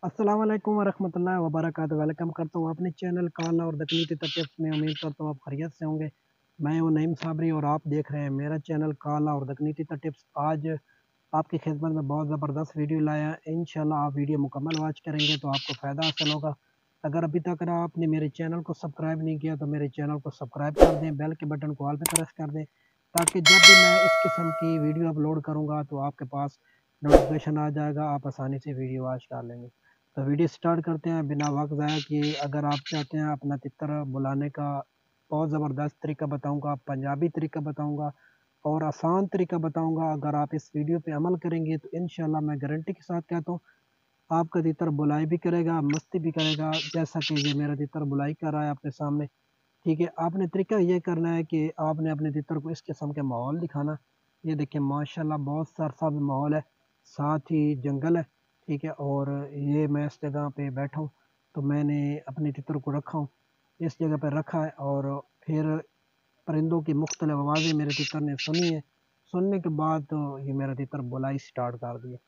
अस्सलाम वालेकुम वरहमतुल्लाहि वबरकातुहू। वेलकम करता हूँ अपने चैनल काला और दकनी टिप्स में। उम्मीद करता हूँ आप खैरियत से होंगे। मैं हूँ नईम साबरी और आप देख रहे हैं मेरा चैनल काला और दकनी टिप्स। आज आपकी खिदमत में बहुत ज़बरदस्त वीडियो लाया है। इंशाल्लाह आप वीडियो मुकम्मल वॉच करेंगे तो आपको फ़ायदा हासिल होगा। अगर अभी तक आपने मेरे चैनल को सब्सक्राइब नहीं किया तो मेरे चैनल को सब्सक्राइब कर दें, बेल के बटन को ऑल पे प्रेस कर दें, ताकि जब भी मैं इस किस्म की वीडियो अपलोड करूँगा तो आपके पास नोटिफिकेशन आ जाएगा, आप आसानी से वीडियो वॉच कर लेंगे। तो वीडियो स्टार्ट करते हैं बिना वक्त ज़ाया किए। अगर आप चाहते हैं अपना तितर बुलाने का बहुत ज़बरदस्त तरीका बताऊंगा, पंजाबी तरीका बताऊंगा और आसान तरीका बताऊंगा। अगर आप इस वीडियो पे अमल करेंगे तो इंशाल्लाह मैं गारंटी के साथ कहता हूँ आपका तितर बुलाई भी करेगा, मस्ती भी करेगा, जैसा कि ये मेरा तितर बुलाई कर रहा है आपके सामने। ठीक है, आपने तरीका ये करना है कि आपने अपने तितर को इस किस्म के माहौल दिखाना। ये देखिए माशाल्लाह बहुत सरसब्ज माहौल है, साथ ही जंगल है। ठीक है, और ये मैं इस जगह पे बैठा हूँ तो मैंने अपने तितर को रखा हूँ, इस जगह पर रखा है। और फिर परिंदों की मुख्तलिफ आवाज़ें मेरे तितर ने सुनी है। सुनने के बाद तो ये मेरा तितर बुलाई स्टार्ट कर दिया।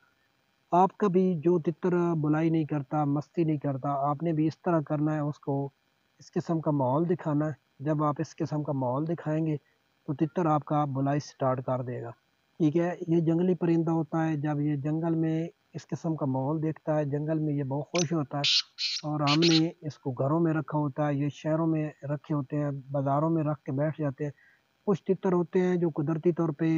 आपका भी जो तितर बुलाई नहीं करता, मस्ती नहीं करता, आपने भी इस तरह करना है, उसको इस किस्म का माहौल दिखाना है। जब आप इस किस्म का माहौल दिखाएंगे तो तितर आपका बुलाई स्टार्ट कर देगा। ठीक है, ये जंगली परिंदा होता है। जब ये जंगल में इस किस्म का माहौल देखता है, जंगल में ये बहुत खुश होता है। और हमने इसको घरों में रखा होता है, ये शहरों में रखे होते हैं, बाज़ारों में रख के बैठ जाते हैं। कुछ तितर होते हैं जो कुदरती तौर पे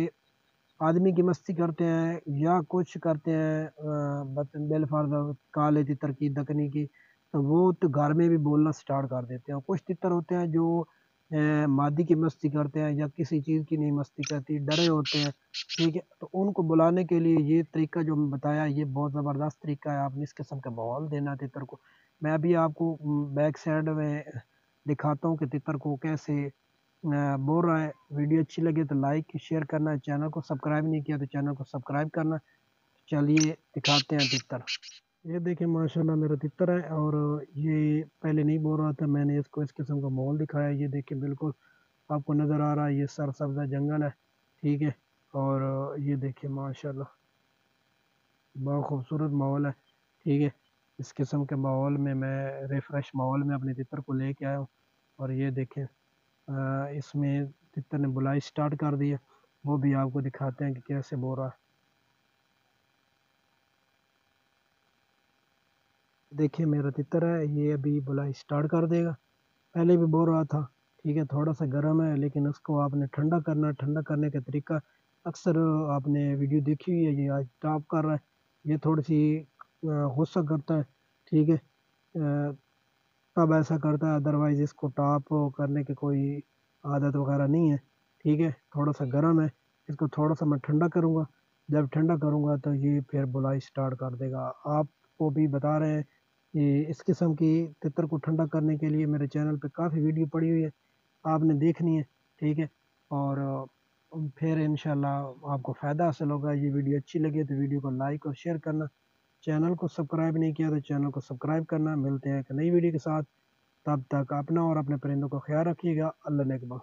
आदमी की मस्ती करते हैं या कुछ करते हैं बेलफार्द काले तितर की, दकनी की, तो वो तो घर में भी बोलना स्टार्ट कर देते हैं। कुछ तितर होते हैं जो मादी की मस्ती करते हैं या किसी चीज़ की नहीं मस्ती करती, डरे होते हैं। ठीक है, तो उनको बुलाने के लिए ये तरीका जो मैं बताया ये बहुत ज़बरदस्त तरीका है। आपने इस किस्म का माहौल देना है तितर को। मैं अभी आपको बैक साइड में दिखाता हूँ कि तितर को कैसे बोल रहा है। वीडियो अच्छी लगे तो लाइक शेयर करना, चैनल को सब्सक्राइब नहीं किया तो चैनल को सब्सक्राइब करना। चलिए दिखाते हैं तितर। ये देखिए माशाल्लाह मेरा तितर है और ये पहले नहीं बोल रहा था, मैंने इसको इस किस्म का माहौल दिखाया। ये देखिए बिल्कुल आपको नज़र आ रहा है, ये सरसब्जा जंगल है। ठीक है, और ये देखिए माशाल्लाह बहुत खूबसूरत माहौल है। ठीक है, इस किस्म के माहौल में मैं रिफ़्रेश माहौल में अपने तितर को लेके आया हूँ। और ये देखें इसमें तितर ने बुलाई स्टार्ट कर दी है। वो भी आपको दिखाते हैं कि कैसे बोल रहा है। देखिए मेरा तितर है, ये अभी बुलाई स्टार्ट कर देगा। पहले भी बोल रहा था। ठीक है, थोड़ा सा गर्म है लेकिन उसको आपने ठंडा करना है। ठंडा करने का तरीका अक्सर आपने वीडियो देखी हुई है। ये आज टॉप कर रहा है, ये थोड़ी सी गुस्सा करता है। ठीक है, तब ऐसा करता है, अदरवाइज़ इसको टॉप करने की कोई आदत वगैरह नहीं है। ठीक है, थोड़ा सा गर्म है, इसको थोड़ा सा मैं ठंडा करूँगा। जब ठंडा करूँगा तो ये फिर बुलाई स्टार्ट कर देगा। आपको भी बता रहे हैं कि इस किस्म की तितर को ठंडा करने के लिए मेरे चैनल पे काफ़ी वीडियो पड़ी हुई है, आपने देखनी है। ठीक है, और फिर इंशाल्लाह आपको फ़ायदा हासिल होगा। ये वीडियो अच्छी लगे तो वीडियो को लाइक और शेयर करना, चैनल को सब्सक्राइब नहीं किया तो चैनल को सब्सक्राइब करना। मिलते हैं एक नई वीडियो के साथ, तब तक अपना और अपने परिंदों का ख्याल रखिएगा। अल्लाह नेगहबान।